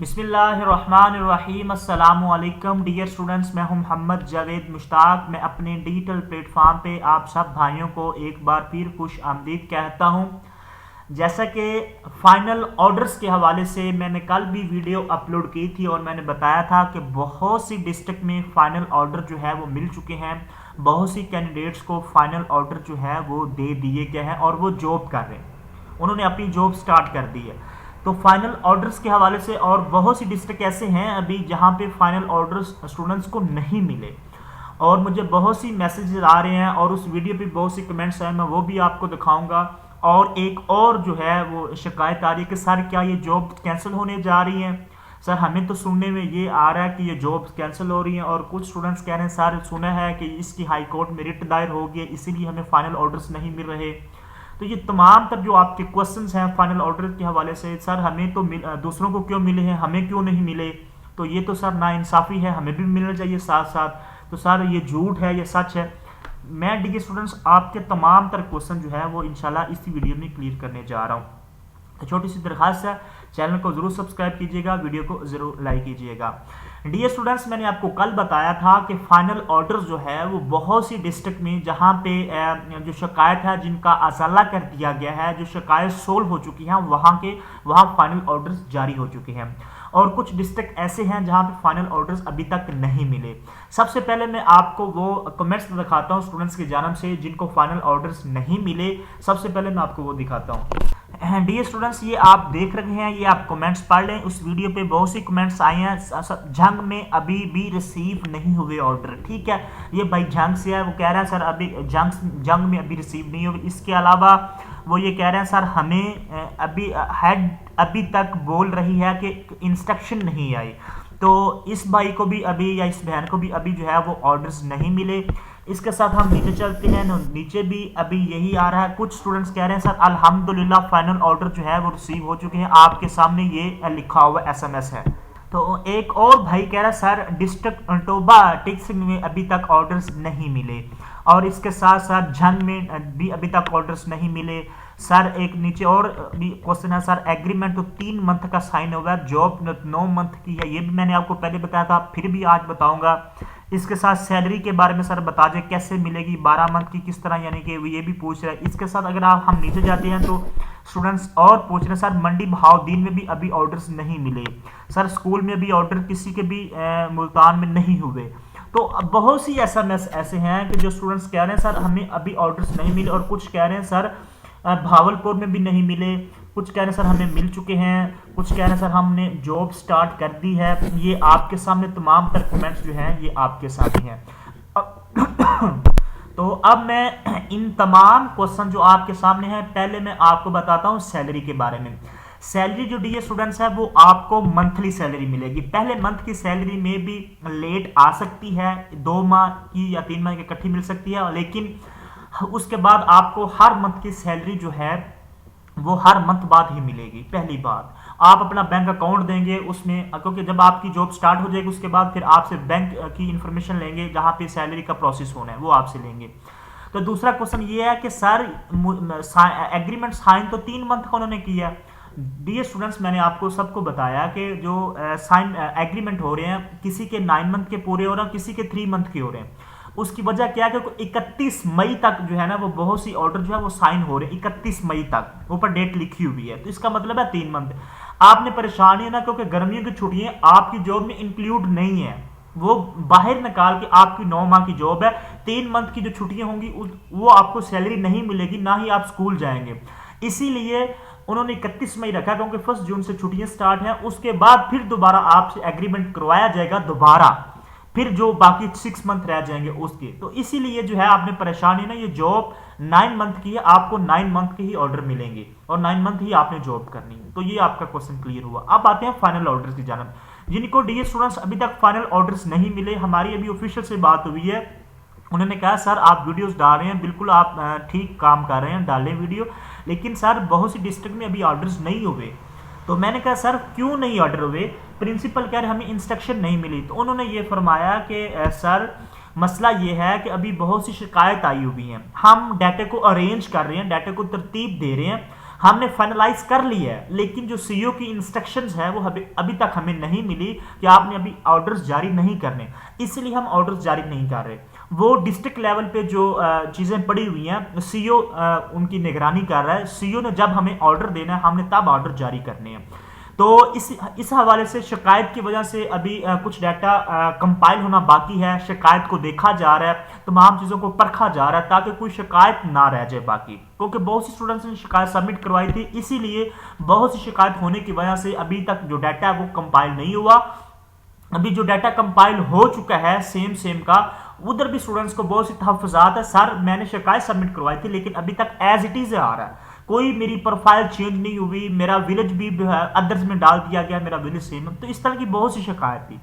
बिस्मिल्लाहिर्रहमानिर्रहीम अस्सलामुअलैकुम dear students, मैं हूं मोहम्मद जावेद मुश्ताक। मैं अपने डिजिटल प्लेटफॉर्म पे आप सब भाइयों को एक बार फिर खुश आमदीद कहता हूं। जैसा कि फाइनल ऑर्डर्स के हवाले से मैंने कल भी वीडियो अपलोड की थी और मैंने बताया था कि बहुत सी डिस्ट्रिक्ट में फाइनल ऑर्डर जो है वो मिल चुके हैं। बहुत सी कैंडिडेट्स को फाइनल ऑर्डर जो है वो दे दिए गए हैं और वो जॉब कर रहे हैं, उन्होंने अपनी जॉब स्टार्ट कर दी है। तो फाइनल ऑर्डर्स के हवाले से और बहुत सी डिस्ट्रिक्ट ऐसे हैं अभी जहां पे फाइनल ऑर्डर्स स्टूडेंट्स को नहीं मिले और मुझे बहुत सी मैसेजेस आ रहे हैं और उस वीडियो पे बहुत सी कमेंट्स हैं, मैं वो भी आपको दिखाऊंगा। और एक और जो है वो शिकायत आ रही है कि सर क्या ये जॉब कैंसिल होने जा रही है। सर हमें तो सुनने में ये आ रहा है कि ये जॉब कैंसिल हो रही हैं और कुछ स्टूडेंट्स कह रहे हैं सर सुना है कि इसकी हाई कोर्ट में रिट दायर हो गई, इसीलिए हमें फाइनल ऑर्डर्स नहीं मिल रहे। तो ये तमाम तर जो आपके क्वेश्चंस हैं फाइनल ऑर्डर के हवाले से, सर हमें तो दूसरों को क्यों मिले हैं, हमें क्यों नहीं मिले, तो ये तो सर नाइंसाफ़ी है, हमें भी मिलना चाहिए साथ साथ। तो सर ये झूठ है, ये सच है। मैं डियर स्टूडेंट्स आपके तमाम तर क्वेश्चन जो है वो इंशाल्लाह इसी वीडियो में क्लियर करने जा रहा हूँ। तो छोटी सी दरखास्त है, चैनल को जरूर सब्सक्राइब कीजिएगा, वीडियो को जरूर लाइक कीजिएगा। डियर स्टूडेंट्स, मैंने आपको कल बताया था कि फाइनल ऑर्डर जो है वो बहुत सी डिस्ट्रिक्ट में जहां पे जो शिकायत है जिनका अजाला कर दिया गया है, जो शिकायत सोल्व हो चुकी हैं, वहां फाइनल ऑर्डर्स जारी हो चुके हैं। और कुछ डिस्ट्रिक्ट ऐसे हैं जहां पे फाइनल ऑर्डर्स अभी तक नहीं मिले। सबसे पहले मैं आपको वो कमेंट्स दिखाता हूं स्टूडेंट्स की जानब से जिनको फाइनल ऑर्डर्स नहीं मिले। सबसे पहले मैं आपको वो दिखाता हूं। डियर स्टूडेंट्स, ये आप देख रहे हैं, ये आप कमेंट्स पढ़ लें। उस वीडियो पे बहुत सी कमेंट्स आए हैं, जंग में अभी भी रिसीव नहीं हुए ऑर्डर। ठीक है, ये भाई जंग से है, वो कह रहा है सर अभी जंग में अभी रिसीव नहीं हुए। इसके अलावा वो ये कह रहे हैं सर हमें अभी हेड अभी तक बोल रही है कि इंस्ट्रक्शन नहीं आई। तो इस भाई को भी अभी या इस बहन को भी अभी जो है वो ऑर्डर्स नहीं मिले। इसके साथ हम नीचे चलते हैं, नीचे भी अभी यही आ रहा है। कुछ स्टूडेंट्स कह रहे हैं सर अल्हम्दुलिल्लाह फाइनल ऑर्डर जो है वो रिसीव हो चुके हैं, आपके सामने ये लिखा हुआ SMS है। तो एक और भाई कह रहा है सर डिस्ट्रिक्ट टोबा टिक्स में अभी तक ऑर्डर्स नहीं मिले। और इसके साथ साथ जंग में भी अभी तक ऑर्डर्स नहीं मिले। सर एक नीचे और भी क्वेश्चन है, सर एग्रीमेंट तो 3 मंथ का साइन हुआ है, जॉब 9 मंथ की है। ये भी मैंने आपको पहले बताया था, फिर भी आज बताऊंगा। इसके साथ सैलरी के बारे में सर बता दें कैसे मिलेगी 12 मंथ की किस तरह, यानी कि ये भी पूछ रहे हैं। इसके साथ अगर हम नीचे जाते हैं तो स्टूडेंट्स और पूछ रहे हैं सर मंडी बहाउद्दीन में भी अभी ऑर्डर्स नहीं मिले। सर स्कूल में भी ऑर्डर किसी के भी मुल्तान में नहीं हुए। तो बहुत सी SMS ऐसे हैं कि जो स्टूडेंट्स कह रहे हैं सर हमें अभी ऑर्डर्स नहीं मिले, और कुछ कह रहे हैं सर भावलपुर में भी नहीं मिले, कुछ कह रहे हैं सर हमें मिल चुके हैं, कुछ कह रहे हैं सर हमने जॉब स्टार्ट कर दी है। ये आपके सामने तमाम तर कमेंट्स जो हैं ये आपके सामने हैं। तो अब मैं इन तमाम क्वेश्चन जो आपके सामने हैं, पहले मैं आपको बताता हूं सैलरी के बारे में। सैलरी जो डियर स्टूडेंट्स है वो आपको मंथली सैलरी मिलेगी। पहले मंथ की सैलरी में भी लेट आ सकती है, 2 माह की या 3 माह की इकट्ठी मिल सकती है, लेकिन उसके बाद आपको हर मंथ की सैलरी जो है वो हर मंथ बाद ही मिलेगी। पहली बात, आप अपना बैंक अकाउंट देंगे उसमें, क्योंकि जब आपकी जॉब स्टार्ट हो जाएगी उसके बाद फिर आपसे बैंक की इंफॉर्मेशन लेंगे जहां पे सैलरी का प्रोसेस होना है, वो आपसे लेंगे। तो दूसरा क्वेश्चन ये है कि सर एग्रीमेंट साइन तो 3 मंथ का उन्होंने किया। डियर स्टूडेंट्स, मैंने आपको सबको बताया कि जो साइन एग्रीमेंट हो रहे हैं किसी के 9 मंथ के पूरे हो रहे हैं, किसी के 3 मंथ के हो रहे हैं। उसकी वजह क्या है कि 31 मई तक जो है ना वो बहुत सी ऑर्डर जो है वो साइन हो रहे हैं, 31 मई तक ऊपर डेट लिखी हुई है। तो इसका मतलब है 3 मंथ। आपने परेशानी है ना, क्योंकि गर्मियों की छुट्टियां आपकी जॉब में इंक्लूड नहीं है, वो बाहर निकाल के आपकी 9 माह की जॉब है, 3 मंथ की जो छुट्टियां होंगी वो आपको सैलरी नहीं मिलेगी, ना ही आप स्कूल जाएंगे। इसीलिए उन्होंने 31 मई रखा, क्योंकि 1 जून से छुट्टियां स्टार्ट हैं। उसके बाद फिर दोबारा आपसे एग्रीमेंट करवाया जाएगा दोबारा, फिर जो बाकी 6 मंथ रह जाएंगे उसके। तो इसीलिए जो है आपने परेशानी ना, ये जॉब 9 मंथ की है, आपको 9 मंथ के ही ऑर्डर मिलेंगे और 9 मंथ ही आपने जॉब करनी है। तो ये आपका क्वेश्चन क्लियर हुआ। अब आते हैं फाइनल ऑर्डर्स की जानब। जिनको डियर स्टूडेंट्स अभी तक फाइनल ऑर्डर्स नहीं मिले, हमारी अभी ऑफिशियल से बात हुई है, उन्होंने कहा सर आप वीडियोस डाल रहे हैं, बिल्कुल आप ठीक काम कर रहे हैं, डालें वीडियो, लेकिन सर बहुत सी डिस्ट्रिक्ट में अभी ऑर्डर्स नहीं हुए। तो मैंने कहा सर क्यों नहीं ऑर्डर हुए, प्रिंसिपल कह रहे हमें इंस्ट्रक्शन नहीं मिली। तो उन्होंने ये फरमाया कि सर मसला ये है कि अभी बहुत सी शिकायत आई हुई हैं, हम डाटा को अरेंज कर रहे हैं, डाटा को तरतीब दे रहे हैं, हमने फाइनलाइज कर लिया है, लेकिन जो सीईओ की इंस्ट्रक्शंस है वो अभी तक हमें नहीं मिली कि आपने अभी ऑर्डर्स जारी नहीं करने, इसलिए हम ऑर्डर्स जारी नहीं कर रहे। वो डिस्ट्रिक्ट लेवल पे जो चीज़ें पड़ी हुई हैं सीईओ उनकी निगरानी कर रहा है। सीईओ ने जब हमें ऑर्डर देना है हमने तब ऑर्डर जारी करने हैं। तो इस हवाले से शिकायत की वजह से अभी कुछ डाटा कंपाइल होना बाकी है, शिकायत को देखा जा रहा है, तमाम चीज़ों को परखा जा रहा है ताकि कोई शिकायत ना रह जाए बाकी, क्योंकि बहुत सी स्टूडेंट्स ने शिकायत सबमिट करवाई थी, इसीलिए बहुत सी शिकायत होने की वजह से अभी तक जो डाटा है वो कंपाइल नहीं हुआ। अभी जो डाटा कंपाइल हो चुका है सेम का, उधर भी स्टूडेंट्स को बहुत सी तहफ़्फ़ुज़ात है, सर मैंने शिकायत सबमिट करवाई थी लेकिन अभी तक एज इट इज़ आ रहा है, कोई मेरी प्रोफाइल चेंज नहीं हुई, मेरा विलेज भी अदर्स में डाल दिया गया, मेरा विलेज सेम। तो इस तरह की बहुत सी शिकायत थी।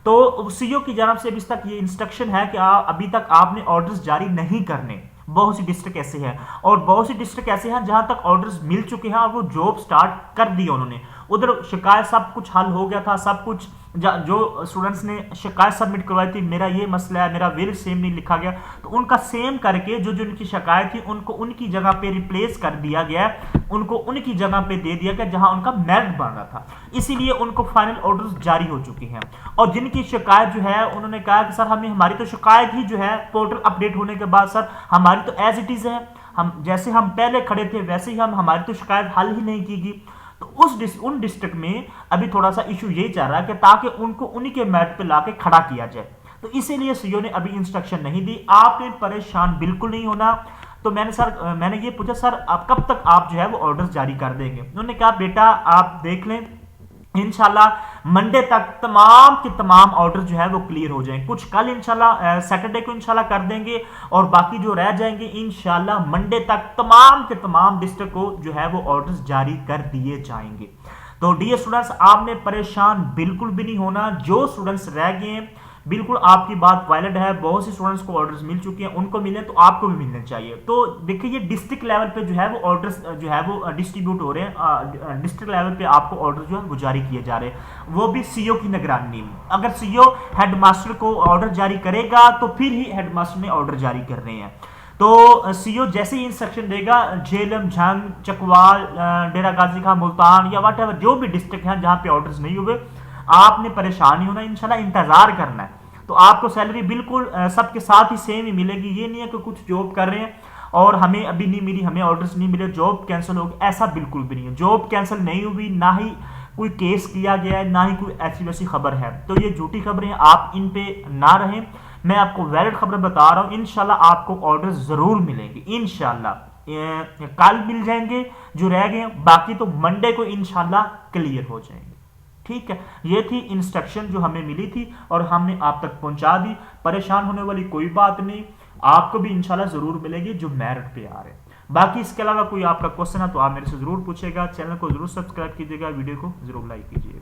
तो सीईओ की जानब से अभी तक ये इंस्ट्रक्शन है कि अभी तक आपने ऑर्डर्स जारी नहीं करने। बहुत सी डिस्ट्रिक्ट ऐसे हैं और बहुत सी डिस्ट्रिक्ट ऐसे हैं जहां तक ऑर्डर्स मिल चुके हैं और वो जॉब स्टार्ट कर दी उन्होंने, उधर शिकायत सब कुछ हल हो गया था, सब कुछ जो स्टूडेंट्स ने शिकायत सबमिट करवाई थी, मेरा ये मसला है, मेरा विलेज सेम नहीं लिखा गया, तो उनका सेम करके जो उनकी शिकायत थी उनको उनकी जगह पे रिप्लेस कर दिया गया, उनको उनकी जगह पे दे दिया गया जहां उनका मेरिट बन रहा था। इसीलिए उनको फाइनल ऑर्डर्स जारी हो चुके हैं। और जिनकी शिकायत जो है उन्होंने कहा कि सर हमारी तो शिकायत ही जो है पोर्टल अपडेट होने के बाद सर हमारी तो एज इट इज है, हम जैसे हम पहले खड़े थे वैसे ही हमारी तो शिकायत हल ही नहीं की गई। तो उन डिस्ट्रिक्ट में अभी थोड़ा सा इशू यही चल रहा है कि ताकि उनको उन्हीं के मैट पे लाके खड़ा किया जाए, तो इसीलिए सीईओ ने अभी इंस्ट्रक्शन नहीं दी। आपने परेशान बिल्कुल नहीं होना। तो मैंने ये पूछा सर आप कब तक आप जो है वो ऑर्डर्स जारी कर देंगे? उन्होंने कहा बेटा आप देख लें, इंशाल्लाह मंडे तक तमाम के तमाम ऑर्डर जो है वो क्लियर हो जाएंगे। कुछ कल इंशाल्लाह सैटरडे को इंशाल्लाह कर देंगे और बाकी जो रह जाएंगे इंशाल्लाह मंडे तक तमाम के तमाम डिस्ट्रिक्ट को जो है वो ऑर्डर्स जारी कर दिए जाएंगे। तो डियर स्टूडेंट्स आपने परेशान बिल्कुल भी नहीं होना। जो स्टूडेंट्स रह गए हैं बिल्कुल आपकी बात वैलिड है, बहुत से स्टूडेंट्स को ऑर्डर्स मिल चुके हैं, उनको मिले तो आपको भी मिलने चाहिए। तो देखिए ये डिस्ट्रिक्ट लेवल पे जो है वो ऑर्डर्स जो है वो डिस्ट्रीब्यूट हो रहे हैं, डिस्ट्रिक्ट लेवल पे आपको ऑर्डर जो है वो जारी किए जा रहे हैं, वो भी सीईओ की निगरानी में। अगर सीईओ हेडमास्टर को ऑर्डर जारी करेगा तो फिर ही हेडमास्टर ने ऑर्डर जारी कर रहे हैं। तो सीईओ जैसे ही इंस्ट्रक्शन देगा झेलम, झंग, चकवाल, डेरा गाजी खां, मुल्तान या वट एवर जो भी डिस्ट्रिक्ट हैं जहां पे ऑर्डर्स नहीं हुए, आपने परेशान नहीं होना, इंशाल्लाह इंतजार करना है। तो आपको सैलरी बिल्कुल सबके साथ ही सेम ही मिलेगी। ये नहीं है कि कुछ जॉब कर रहे हैं और हमें अभी नहीं मिली, हमें ऑर्डर्स नहीं मिले, जॉब कैंसिल हो गई, ऐसा बिल्कुल भी नहीं है। जॉब कैंसिल नहीं हुई, ना ही कोई केस किया गया है, ना ही कोई ऐसी वैसी खबर है। तो ये झूठी खबरें, आप इन पे ना रहें। मैं आपको वैलिड खबर बता रहा हूँ, इंशाल्लाह आपको ऑर्डर्स जरूर मिलेंगे, इंशाल्लाह कल मिल जाएंगे जो रह गए, बाकी तो मंडे को इंशाल्लाह क्लियर हो जाएंगे। ठीक है, ये थी इंस्ट्रक्शन जो हमें मिली थी और हमने आप तक पहुंचा दी। परेशान होने वाली कोई बात नहीं, आपको भी इंशाल्लाह जरूर मिलेगी जो मेरिट पे आ रहे हैं। बाकी इसके अलावा कोई आपका क्वेश्चन है तो आप मेरे से जरूर पूछेगा। चैनल को जरूर सब्सक्राइब कीजिएगा, वीडियो को जरूर लाइक कीजिएगा।